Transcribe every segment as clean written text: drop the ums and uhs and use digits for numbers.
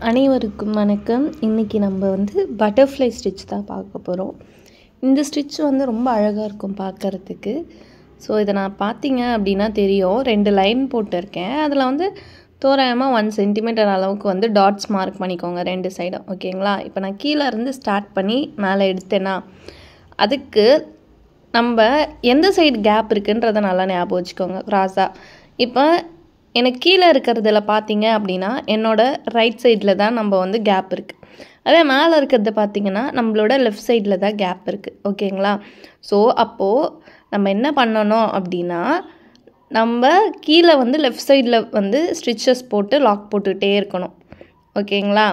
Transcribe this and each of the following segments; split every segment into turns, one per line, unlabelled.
அனைவருக்கும் வணக்கம். இன்றைக்கி நம்ம பட்டர்ஃப்ளை ஸ்டிச் தான் பார்க்க போகிறோம். இந்த ஸ்டிச் ரொம்ப அழகாக இருக்கும் பார்க்குறதுக்கு. ஸோ இதை நான் பார்த்தீங்க அப்படின்னா தெரியும், 2 லைன் போட்டிருக்கேன். அதில் தோராயமாக 1 சென்டிமீட்டர் அளவுக்கு டாட்ஸ் மார்க் பண்ணிக்கோங்க 2 சைடும். ஓகேங்களா? இப்போ நான் கீழே இருந்து ஸ்டார்ட் பண்ணி மேலே எடுத்தேன்னா அதுக்கு நம்ம எந்த சைடு கேப் இருக்குன்றதை நல்லா ஞாபகம் வச்சுக்கோங்க. கிராஸாக இப்போ எனக்கு கீழே இருக்கிறதுல பார்த்தீங்க அப்படின்னா என்னோடய ரைட் சைடில் தான் நம்ம கேப் இருக்குது. அதே மேலே இருக்கிறத பார்த்திங்கன்னா நம்மளோட லெஃப்ட் சைடில் தான் கேப் இருக்குது. ஓகேங்களா? ஸோ அப்போது நம்ம என்ன பண்ணணும் அப்படின்னா, நம்ம கீழே லெஃப்ட் சைடில் ஸ்டிச்சஸ் போட்டு லாக் போட்டுக்கிட்டே இருக்கணும். ஓகேங்களா?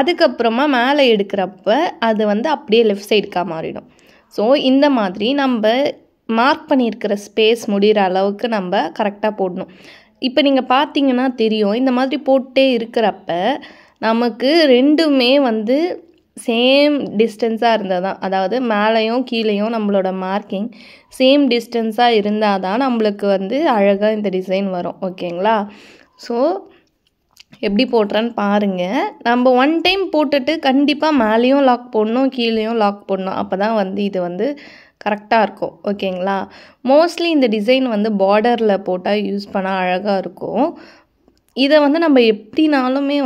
அதுக்கப்புறமா மேலே எடுக்கிறப்ப அது அப்படியே லெஃப்ட் சைடுக்காக மாறிடும். ஸோ இந்த மாதிரி நம்ம மார்க் பண்ணியிருக்கிற ஸ்பேஸ் முடிகிற அளவுக்கு நம்ம கரெக்டாக போடணும். இப்போ நீங்கள் பார்த்தீங்கன்னா தெரியும், இந்த மாதிரி போட்டே இருக்கிறப்ப நமக்கு ரெண்டுமே சேம் டிஸ்டன்ஸாக இருந்தால் தான், அதாவது மேலேயும் கீழேயும் நம்மளோட மார்க்கிங் சேம் டிஸ்டன்ஸாக இருந்தால் தான் நம்மளுக்கு அழகாக இந்த டிசைன் வரும். ஓகேங்களா? ஸோ எப்படி போடுறேன்னு பாருங்கள். நம்ம 1 டைம் போட்டுட்டு கண்டிப்பாக மேலேயும் லாக் போடணும், கீழேயும் லாக் போடணும். அப்போ தான் இது கரெக்டாக இருக்கும். ஓகேங்களா? மோஸ்ட்லி இந்த டிசைன் பார்டரில் போட்டால் யூஸ் பண்ணால் அழகாக இருக்கும். இதை நம்ம எப்படினாலுமே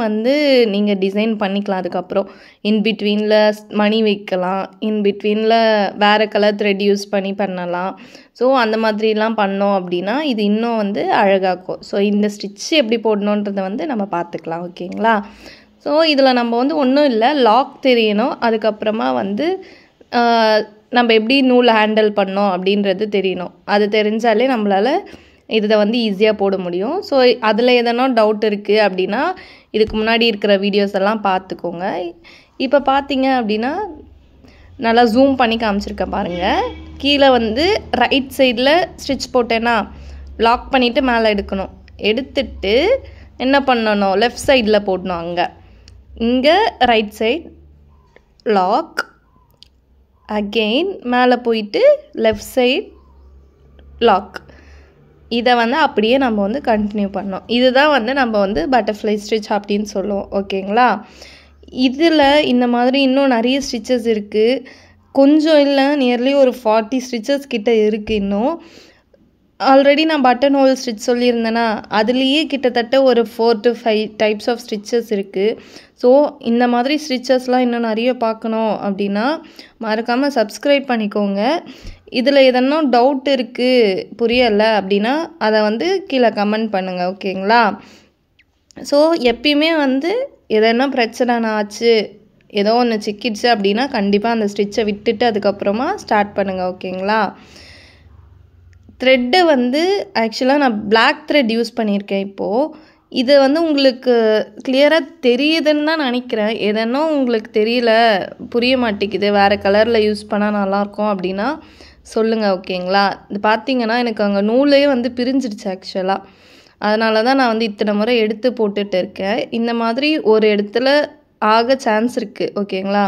நீங்கள் டிசைன் பண்ணிக்கலாம். அதுக்கப்புறம் இன்பிட்வீனில் மணி வைக்கலாம், இன்பிட்வீனில் வேறு கலர் த்ரெட் யூஸ் பண்ணலாம். ஸோ அந்த மாதிரிலாம் பண்ணோம் அப்படின்னா இது இன்னும் அழகாக்கும். ஸோ இந்த ஸ்டிச் எப்படி போடணுன்றதை நம்ம பார்த்துக்கலாம். ஓகேங்களா? ஸோ இதில் நம்ம ஒன்றும் இல்லை, லாக் தெரியணும். அதுக்கப்புறமா நம்ம எப்படி நூல் ஹேண்டில் பண்ணோம் அப்படின்றது தெரியணும். அது தெரிஞ்சாலே நம்மளால் இதை ஈஸியாக போட முடியும். ஸோ அதில் எதனா டவுட் இருக்குது அப்படின்னா இதுக்கு முன்னாடி இருக்கிற வீடியோஸ் எல்லாம் பார்த்துக்கோங்க. இப்போ பார்த்தீங்க அப்படின்னா நல்லா ஜூம் பண்ணி காமிச்சிருக்கேன் பாருங்கள். கீழே ரைட் சைடில் ஸ்டிச் போட்டேன்னா லாக் பண்ணிவிட்டு மேலே எடுக்கணும். எடுத்துட்டு என்ன பண்ணணும், லெஃப்ட் சைடில் போடணும். இங்கே ரைட் சைட் லாக், அகெயின் மேலே போயிட்டு லெஃப்ட் சைட் லாக். இதை அப்படியே நம்ம கண்டினியூ பண்ணோம். இதுதான் நம்ம பட்டர்ஃப்ளை ஸ்டிச் அப்படின்னு சொல்லுவோம். ஓகேங்களா? இதில் இந்த மாதிரி இன்னும் நிறைய ஸ்டிச்சஸ் இருக்குது. கொஞ்சம் இல்லை, நியர்லி ஒரு 40 ஸ்டிச்சஸ் கிட்ட இருக்குது. இன்னும் ஆல்ரெடி நான் பட்டன் ஹோல் ஸ்டிச் சொல்லியிருந்தேன்னா அதுலேயே கிட்டத்தட்ட ஒரு 4 to 5 டைப்ஸ் ஆஃப் ஸ்டிச்சஸ் இருக்குது. ஸோ இந்த மாதிரி ஸ்டிச்சஸ்லாம் இன்னும் நிறைய பார்க்கணும் அப்படின்னா மறக்காமல் சப்ஸ்கிரைப் பண்ணிக்கோங்க. இதில் எதனா டவுட் இருக்குது, புரியலை அப்படின்னா அதை கீழே கமெண்ட் பண்ணுங்கள். ஓகேங்களா? ஸோ எப்பயுமே எதனா பிரச்சனை ஆச்சு, ஏதோ ஒன்று சிக்கிடுச்சு அப்படின்னா கண்டிப்பாக அந்த ஸ்டிச்சை விட்டுட்டு அதுக்கப்புறமா ஸ்டார்ட் பண்ணுங்கள். ஓகேங்களா? த்ரெட்டை ஆக்சுவலாக நான் பிளாக் த்ரெட் யூஸ் பண்ணியிருக்கேன். இப்போது இது உங்களுக்கு கிளியராக தெரியுதுன்னு தான் நினைக்கிறேன். எதனா உங்களுக்கு தெரியல, புரிய மாட்டேங்குது, வேறு கலரில் யூஸ் பண்ணால் நல்லாயிருக்கும் அப்படின்னா சொல்லுங்கள். ஓகேங்களா? இது பார்த்தீங்கன்னா எனக்கு அங்கே நூலே பிரிஞ்சிடுச்சு ஆக்சுவலாக. அதனால தான் நான் இத்தனை முறை எடுத்து போட்டுட்டு இருக்கேன். இந்த மாதிரி ஒரு இடத்துல ஆக சான்ஸ் இருக்குது. ஓகேங்களா?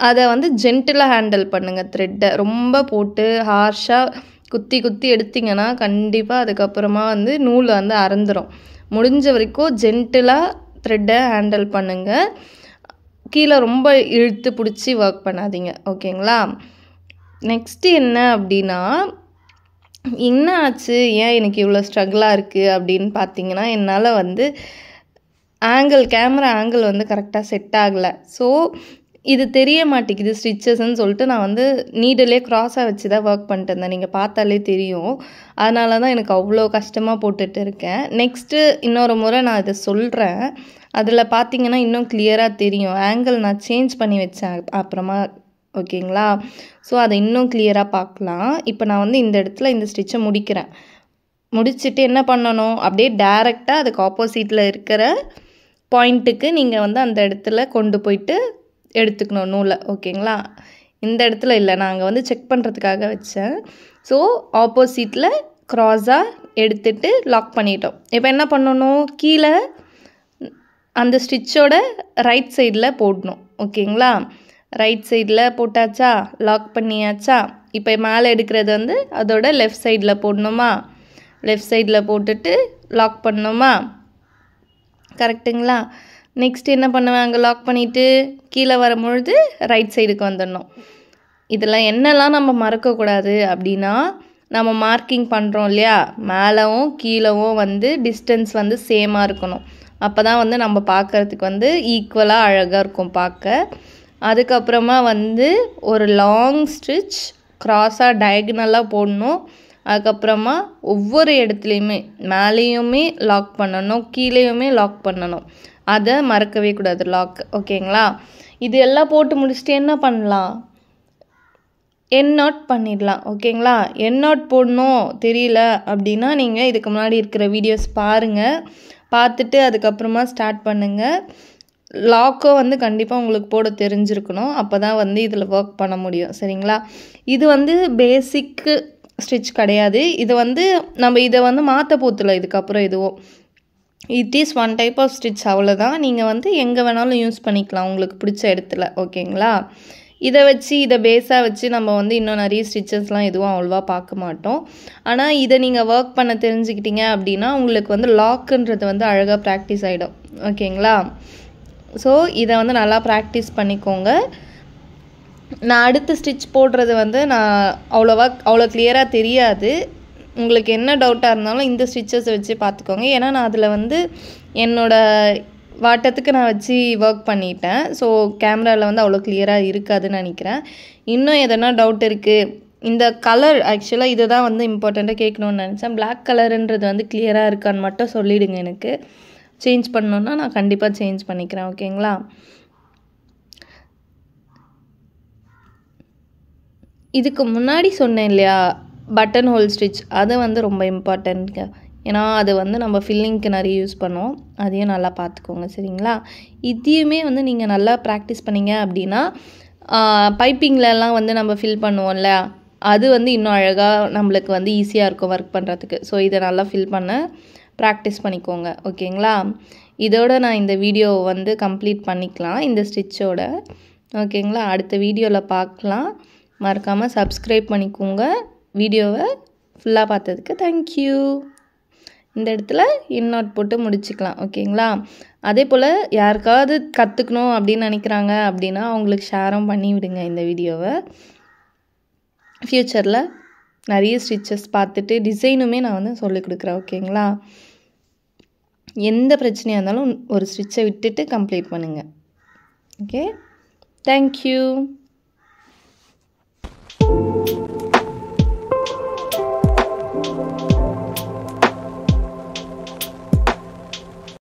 அதை ஜென்டிலாக ஹேண்டில் பண்ணுங்கள். த்ரெட்டை ரொம்ப போட்டு ஹார்ஷாக குத்தி எடுத்திங்கன்னா கண்டிப்பாக அதுக்கப்புறமா நூல் அறந்துடும். முடிஞ்ச வரைக்கும் ஜென்டிலாக த்ரெட்டை ஹேண்டில் பண்ணுங்கள். கீழே ரொம்ப இழுத்து பிடிச்சி ஒர்க் பண்ணாதீங்க. ஓகேங்களா? நெக்ஸ்ட்டு என்ன அப்படின்னா, என்ன ஆச்சு, ஏன் எனக்கு இவ்வளோ ஸ்ட்ரகிளாக இருக்குது அப்படின்னு பார்த்தீங்கன்னா, என்னால் கேமரா ஆங்கிள் கரெக்டாக செட் ஆகலை. ஸோ இது தெரிய மாட்டேங்குது ஸ்டிச்சஸ்ன்னு சொல்லிட்டு நான் நீடிலே க்ராஸாக வச்சு தான் ஒர்க் பண்ணிட்டு இருந்தேன். நீங்கள் பார்த்தாலே தெரியும். அதனால தான் எனக்கு அவ்வளோ கஷ்டமாக போட்டுட்டு இருக்கேன். நெக்ஸ்ட்டு இன்னொரு முறை நான் இதை சொல்கிறேன். அதில் பார்த்தீங்கன்னா இன்னும் கிளியராக தெரியும். ஆங்கிள் நான் சேஞ்ச் பண்ணி வச்சேன் அப்புறமா. ஓகேங்களா? ஸோ அதை இன்னும் கிளியராக பார்க்கலாம். இப்போ நான் இந்த இடத்துல இந்த ஸ்டிச்சை முடிக்கிறேன். முடிச்சுட்டு என்ன பண்ணணும், அப்படியே டேரெக்டாக அதுக்கு ஆப்போசிட்டில் இருக்கிற பாயிண்ட்டுக்கு நீங்கள் அந்த இடத்துல கொண்டு போயிட்டு எடுத்துக்கணும் நூலை. ஓகேங்களா? இந்த இடத்துல இல்லை, நாங்கள் செக் பண்ணுறதுக்காக வச்சேன். ஸோ ஆப்போசிட்டில் க்ராஸாக எடுத்துட்டு லாக் பண்ணிட்டோம். இப்போ என்ன பண்ணணும், கீழே அந்த ஸ்டிச்சோட ரைட் சைடில் போடணும். ஓகேங்களா? ரைட் சைடில் போட்டாச்சா, லாக் பண்ணியாச்சா. இப்போ மேலே எடுக்கிறது அதோட லெஃப்ட் சைடில் போடணுமா. லெஃப்ட் சைடில் போட்டுட்டு லாக் பண்ணோமா, கரெக்டுங்களா? நெக்ஸ்ட் என்ன பண்ணுவேன், அங்கே லாக் பண்ணிவிட்டு கீழே வரும்பொழுது ரைட் சைடுக்கு வந்துடணும். இதில் என்னெல்லாம் நம்ம மறக்கக்கூடாது அப்படின்னா, நம்ம மார்க்கிங் பண்ணுறோம் இல்லையா, மேலவும் கீழவும் வந்து டிஸ்டன்ஸ் வந்து சேமாக இருக்கணும். அப்போ தான் வந்து நம்ம பார்க்குறதுக்கு வந்து ஈக்குவலாக அழகாக இருக்கும் பார்க்க. அதுக்கப்புறமா வந்து ஒரு லாங் ஸ்டிச் க்ராஸாக டயகனலாக போடணும். அதுக்கப்புறமா ஒவ்வொரு இடத்துலையுமே மேலேயுமே லாக் பண்ணணும், கீழேயுமே லாக் பண்ணணும். அதை மறக்கவே கூடாது லாக். ஓகேங்களா? இது எல்லாம் போட்டு முடிச்சுட்டு என்ன பண்ணலாம், என் நாட் பண்ணிடலாம். ஓகேங்களா? என் நாட் போடணும் தெரியல அப்படின்னா நீங்கள் இதுக்கு முன்னாடி இருக்கிற வீடியோஸ் பாருங்கள், பார்த்துட்டு அதுக்கப்புறமா ஸ்டார்ட் பண்ணுங்கள். லாக்கோ வந்து கண்டிப்பாக உங்களுக்கு போட தெரிஞ்சிருக்கணும், அப்போ தான் வந்து இதில் ஒர்க் பண்ண முடியும். சரிங்களா? இது வந்து பேசிக்கு ஸ்டிச் கிடையாது. இது வந்து நம்ம இதை வந்து மாற்ற போத்துல இதுக்கப்புறம் எதுவும். It is one type of stitch, அவ்வளோதான். நீங்கள் வந்து எங்கே வேணாலும் யூஸ் பண்ணிக்கலாம் உங்களுக்கு பிடிச்ச இடத்துல. ஓகேங்களா? இதை வச்சு இதை பேஸாக வச்சு நம்ம வந்து இன்னும் நிறைய ஸ்டிச்சஸ்லாம் எதுவும் அவ்வளோவா பார்க்க மாட்டோம். ஆனால் இதை நீங்கள் ஒர்க் பண்ண தெரிஞ்சுக்கிட்டீங்க அப்படின்னா உங்களுக்கு வந்து லாக்குன்றது வந்து அழகாக ப்ராக்டிஸ் ஆகிடும். ஓகேங்களா? ஸோ இதை வந்து நல்லா ப்ராக்டிஸ் பண்ணிக்கோங்க. நான் அடுத்த ஸ்டிச் போடுறது வந்து நான் அவ்வளோ கிளியராக தெரியாது. உங்களுக்கு என்ன டவுட்டாக இருந்தாலும் இந்த ஸ்டிச்சஸை வச்சு பார்த்துக்கோங்க. ஏன்னா நான் அதில் வந்து என்னோடய வாட்டத்துக்கு நான் வச்சு ஒர்க் பண்ணிட்டேன். ஸோ கேமராவில் வந்து அவ்வளோ கிளியராக இருக்காதுன்னு நினைக்கிறேன். இன்னும் எதனா டவுட் இருக்குது, இந்த கலர் ஆக்சுவலாக இதை தான் வந்து இம்பார்ட்டண்ட்டாக கேட்கணுன்னு நினச்சேன். பிளாக் கலருன்றது வந்து கிளியராக இருக்கான்னு மட்டும் சொல்லிவிடுங்க. எனக்கு சேஞ்ச் பண்ணணுன்னா நான் கண்டிப்பாக சேஞ்ச் பண்ணிக்கிறேன். ஓகேங்களா? இதுக்கு முன்னாடி சொன்னேன் இல்லையா, பட்டன் ஹோல் ஸ்டிச், அது வந்து ரொம்ப இம்பார்ட்டன்ட்ங்க. ஏன்னா அது வந்து நம்ம ஃபில்லிங்க்கு நிறைய யூஸ் பண்ணுவோம். அதையும் நல்லா பார்த்துக்கோங்க. சரிங்களா? இதையுமே வந்து நீங்கள் நல்லா ப்ராக்டிஸ் பண்ணிங்க அப்படின்னா பைப்பிங்லலாம் வந்து நம்ம ஃபில் பண்ணுவோம்ல, அது வந்து இன்னும் அழகாக நம்மளுக்கு வந்து ஈஸியாக இருக்கும் ஒர்க் பண்ணுறதுக்கு. ஸோ இதை நல்லா ஃபில் பண்ண ப்ராக்டிஸ் பண்ணிக்கோங்க. ஓகேங்களா? இதோட நான் இந்த வீடியோ வந்து கம்ப்ளீட் பண்ணிக்கலாம் இந்த ஸ்டிச்சோட. ஓகேங்களா? அடுத்த வீடியோவில் பார்க்கலாம். மறக்காமல் சப்ஸ்கிரைப் பண்ணிக்கோங்க. வீடியோவை ஃபுல்லாக பார்த்ததுக்கு தேங்க்யூ. இந்த இடத்துல இன் நாட் போட்டு முடிச்சுக்கலாம். ஓகேங்களா? அதே போல் யாருக்காவது கற்றுக்கணும் அப்படின்னு நினைக்கிறாங்க அப்படின்னா அவங்களுக்கு ஷேரும் பண்ணி விடுங்க இந்த வீடியோவை. ஃப்யூச்சரில் நிறைய ஸ்டிச்சஸ் பார்த்துட்டு டிசைனுமே நான் வந்து சொல்லிக் கொடுக்குறேன். ஓகேங்களா? எந்த பிரச்சனையாக இருந்தாலும் ஒரு ஸ்டிச்சை விட்டுட்டு கம்ப்ளீட் பண்ணுங்கள். Okay, thank you.